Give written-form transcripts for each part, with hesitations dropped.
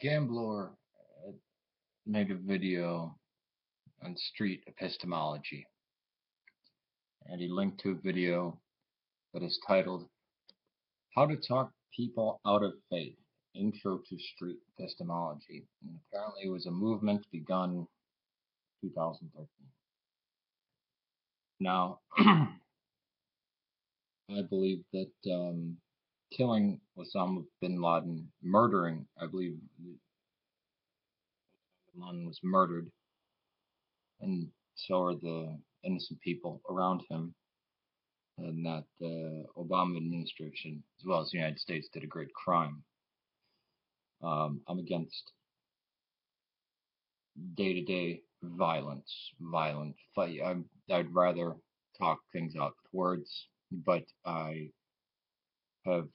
Gambler made a video on street epistemology, and he linked to a video that is titled "How to Talk People Out of Faith: Intro to Street Epistemology." And apparently, it was a movement begun 2013. Now, I believe that killing Osama bin Laden, murdering, I believe bin Laden was murdered, and so are the innocent people around him, and that the Obama administration, as well as the United States, did a great crime. I'm against day-to-day violent fight. I'd rather talk things out with words, but I have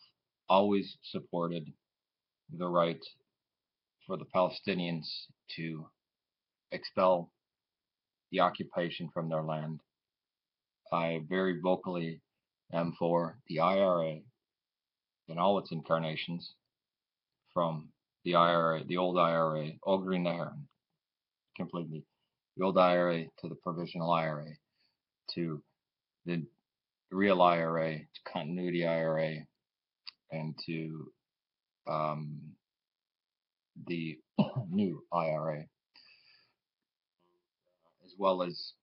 always supported the right for the Palestinians to expel the occupation from their land. I very vocally am for the IRA in all its incarnations, from the IRA, the old IRA, all green there completely, the old IRA to the provisional IRA to the real IRA to continuity IRA and to the new IRA, as well as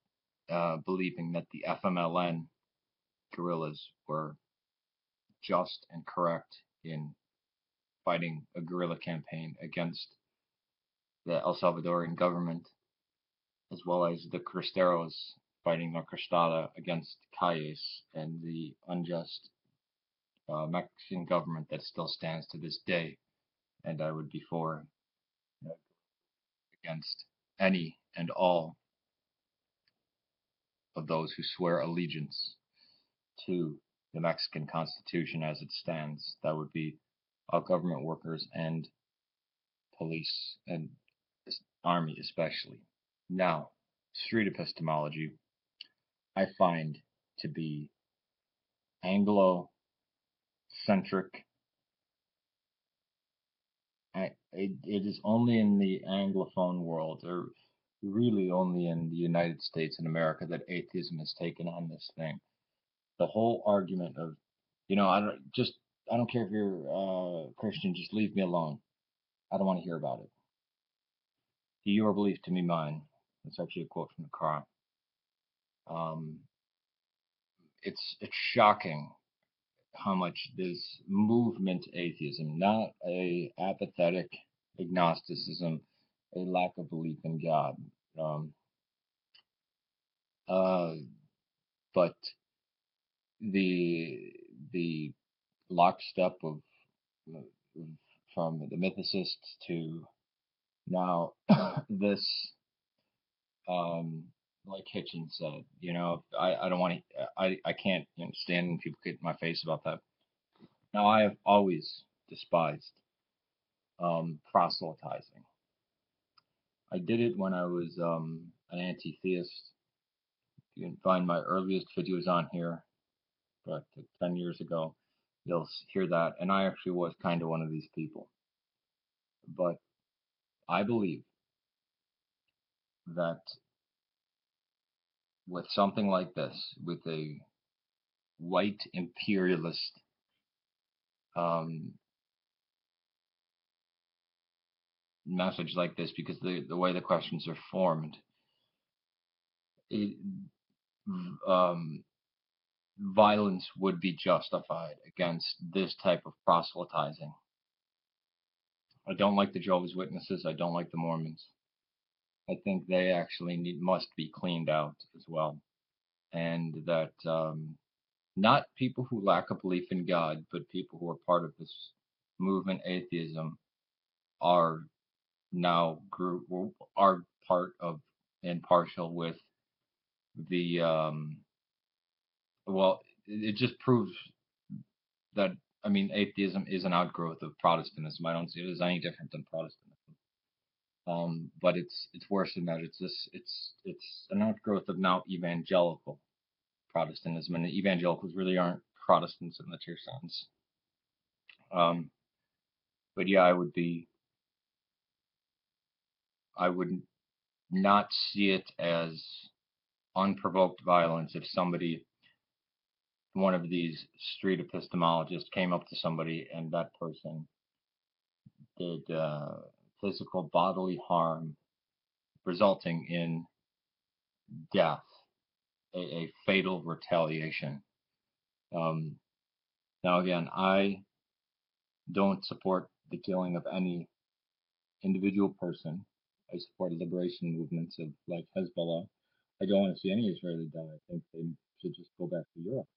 believing that the FMLN guerrillas were just and correct in fighting a guerrilla campaign against the El Salvadorian government, as well as the Cristeros fighting La Cristada against Calles and the unjust Mexican government that still stands to this day. And I would be for against any and all of those who swear allegiance to the Mexican Constitution as it stands. That would be all government workers and police and army especially. Now, street epistemology I find to be Anglo-centric. It is only in the Anglophone world, or really only in the United States and America, that atheism has taken on this thing. The whole argument of, I don't care if you're Christian, just leave me alone. I don't want to hear about it. To your belief, to me mine. That's actually a quote from the Quran. It's shocking how much this movement atheism, not a apathetic agnosticism, a lack of belief in God, but the lockstep of from the mythicists to now this, like Hitchens said, I don't want to, I can't stand when people get in my face about that. Now, I have always despised proselytizing. I did it when I was an anti-theist. You can find my earliest videos on here, but 10 years ago, you'll hear that. And I actually was kind of one of these people. But I believe that with something like this, with a white imperialist message like this, because the way the questions are formed, violence would be justified against this type of proselytizing. I don't like the Jehovah's Witnesses. I don't like the Mormons. I think they actually must be cleaned out as well. And that not people who lack a belief in God, but people who are part of this movement, atheism, are now are part of and partial with the well, it just proves that, atheism is an outgrowth of Protestantism. I don't see it as any different than Protestantism. But it's worse than that. It's an outgrowth of now evangelical Protestantism, and the evangelicals really aren't Protestants in the true sense. But yeah, I would be I would not see it as unprovoked violence if somebody, one of these street epistemologists, came up to somebody and that person did physical bodily harm resulting in death, a fatal retaliation. Um, Now, again, I don't support the killing of any individual person. I support liberation movements of like Hezbollah. I don't want to see any Israeli die. I think they should just go back to Europe.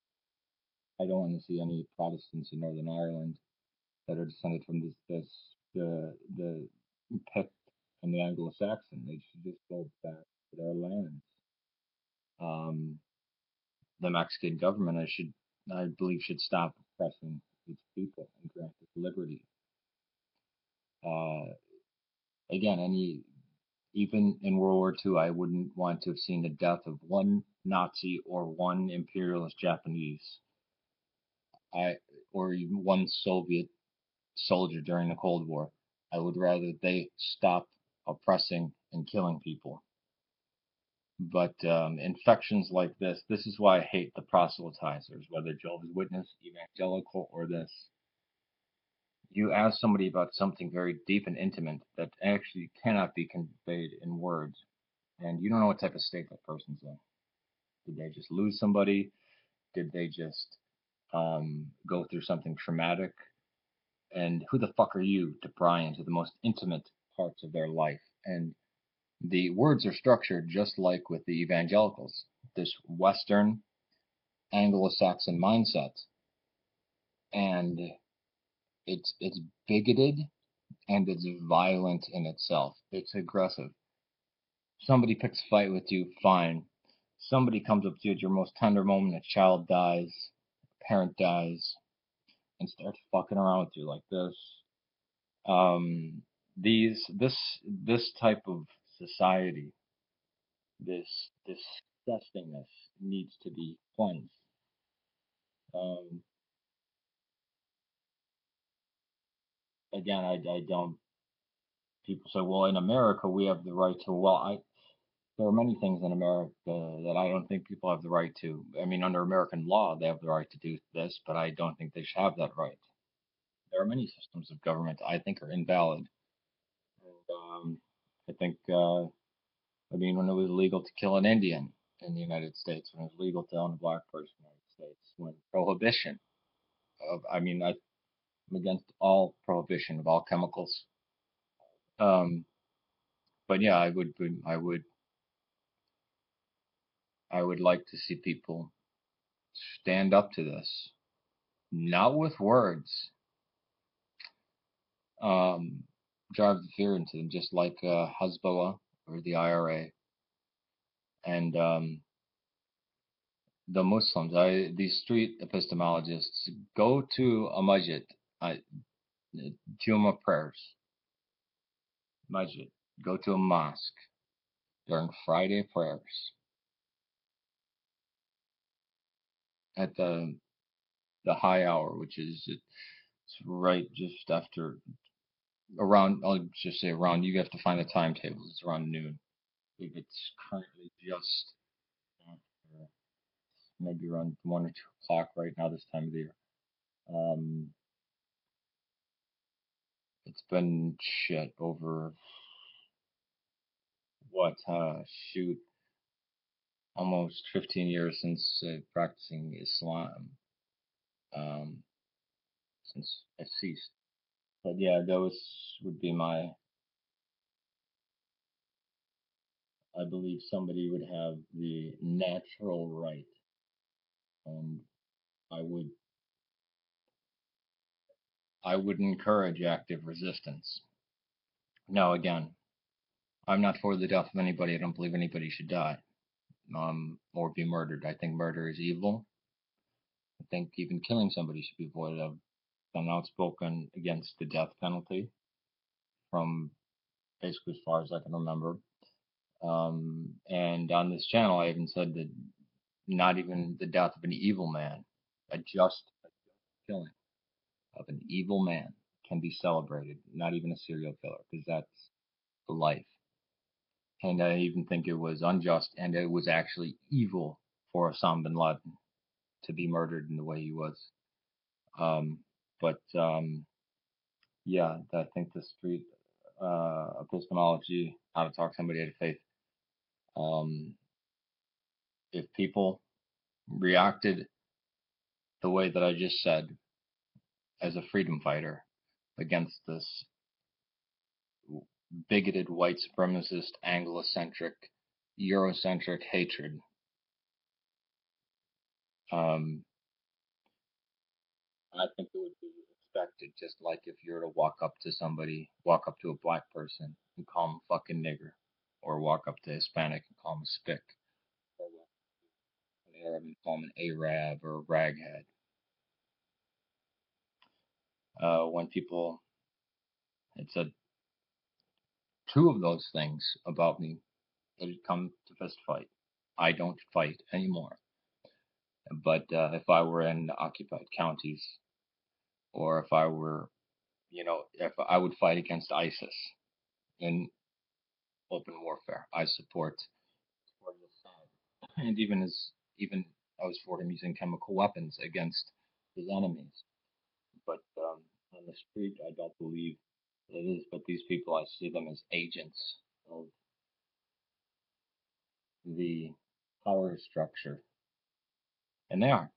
I don't want to see any Protestants in Northern Ireland that are descended from the Pict and the Anglo-Saxon. They should just go back to their lands. Um, the Mexican government, I believe, should stop oppressing its people and grant it liberty. Uh, Again, even in World War II, I wouldn't want to have seen the death of one Nazi or one imperialist Japanese, I or even one Soviet soldier during the Cold War. I would rather they stop oppressing and killing people. But infections like this is why I hate the proselytizers, whether Jehovah's Witness, evangelical, or this. You ask somebody about something very deep and intimate that actually cannot be conveyed in words, and you don't know what type of state that person's in. Did they just lose somebody? Did they just go through something traumatic? And who the fuck are you to pry into the most intimate parts of their life? And the words are structured just like with the evangelicals, this Western Anglo-Saxon mindset, and it's bigoted and it's violent in itself. It's aggressive. Somebody picks a fight with you, fine. Somebody comes up to you at your most tender moment, a child dies, a parent dies, and starts fucking around with you like this. Um, this type of society, this disgustingness needs to be cleansed. Um, Again, I don't. People say, well, in America we have the right to. Well, there are many things in America that I don't think people have the right to. I mean, under American law, they have the right to do this, but I don't think they should have that right. There are many systems of government I think are invalid. And, I think, I mean, when it was legal to kill an Indian in the United States, when it was legal to own a black person in the United States, when prohibition I mean, I'm against all prohibition of all chemicals. Um, but yeah, I would like to see people stand up to this, not with words, um, drive the fear into them, just like Hezbollah or the IRA and the Muslims. These street epistemologists go to a masjid, I, Juma prayers, masjid, go to a mosque during Friday prayers at the high hour, which is it's right just after around. I'll just say around. You have to find the timetable. It's around noon. I think it's currently just maybe around 1 or 2 o'clock right now this time of the year. Um, it's been shit over what shoot almost 15 years since practicing Islam. Um, since I ceased. But yeah, those would be my. I believe somebody would have the natural right, and I would I would encourage active resistance. Now again, I'm not for the death of anybody. I don't believe anybody should die, or be murdered. I think murder is evil. I think even killing somebody should be avoided. I've been outspoken against the death penalty from basically as far as I can remember. And on this channel, I even said that not even the death of an evil man, a killing of an evil man can be celebrated, not even a serial killer, because that's life. And I even think it was unjust, and it was actually evil for Osama bin Laden to be murdered in the way he was. Um, but yeah, I think the street epistemology, how to talk somebody out of faith. Um, if people reacted the way that I just said as a freedom fighter against this bigoted, white supremacist, Anglocentric, Eurocentric hatred, um, I think it would be expected, just like if you were to walk up to somebody, walk up to a black person and call them fucking nigger, or walk up to Hispanic and call them a spick, or walk up to an Arab and call them an Arab or a raghead. When people had said two of those things about me, it had come to fist fight. I don't fight anymore. But if I were in occupied counties, or if I were, if I would fight against ISIS in open warfare, I support Assad. And even I was for him using chemical weapons against his enemies. But on the street, I don't believe it is. But these people, I see them as agents of the power structure, and they are.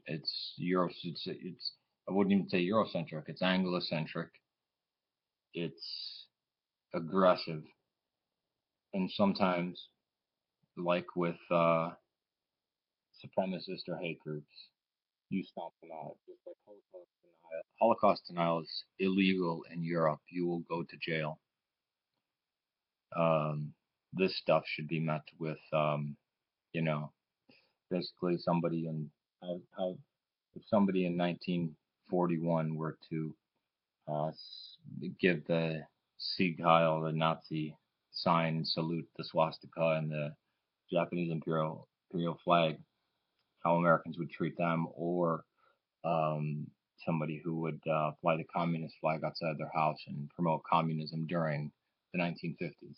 It's Euro. It's I wouldn't even say Eurocentric. It's Anglocentric. It's aggressive, and sometimes, like with supremacist or hate groups, you stomp them out. Just like Holocaust denial. Holocaust denial is illegal in Europe. You will go to jail. Um, this stuff should be met with, you know, basically somebody in how if somebody in 1941 were to uh, give the Sieg Heil, the Nazi sign, salute the swastika and the Japanese imperial flag, how Americans would treat them, or um, somebody who would fly the communist flag outside their house and promote communism during the 1950s.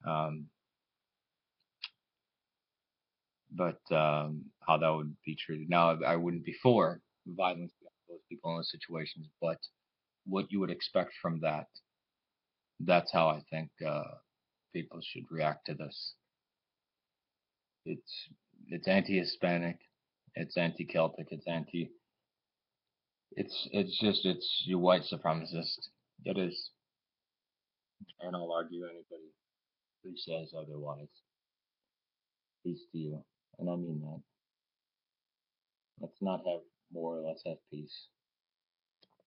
Um, but how that would be treated. Now, I wouldn't be for violence against those people in those situations, but what you would expect from that, that's how I think people should react to this. It's it's anti-Hispanic, it's anti-Celtic, it's you white supremacist. It is, and I'll argue anybody who says otherwise. Peace to you, and I mean that. Let's not have war. Let's have peace.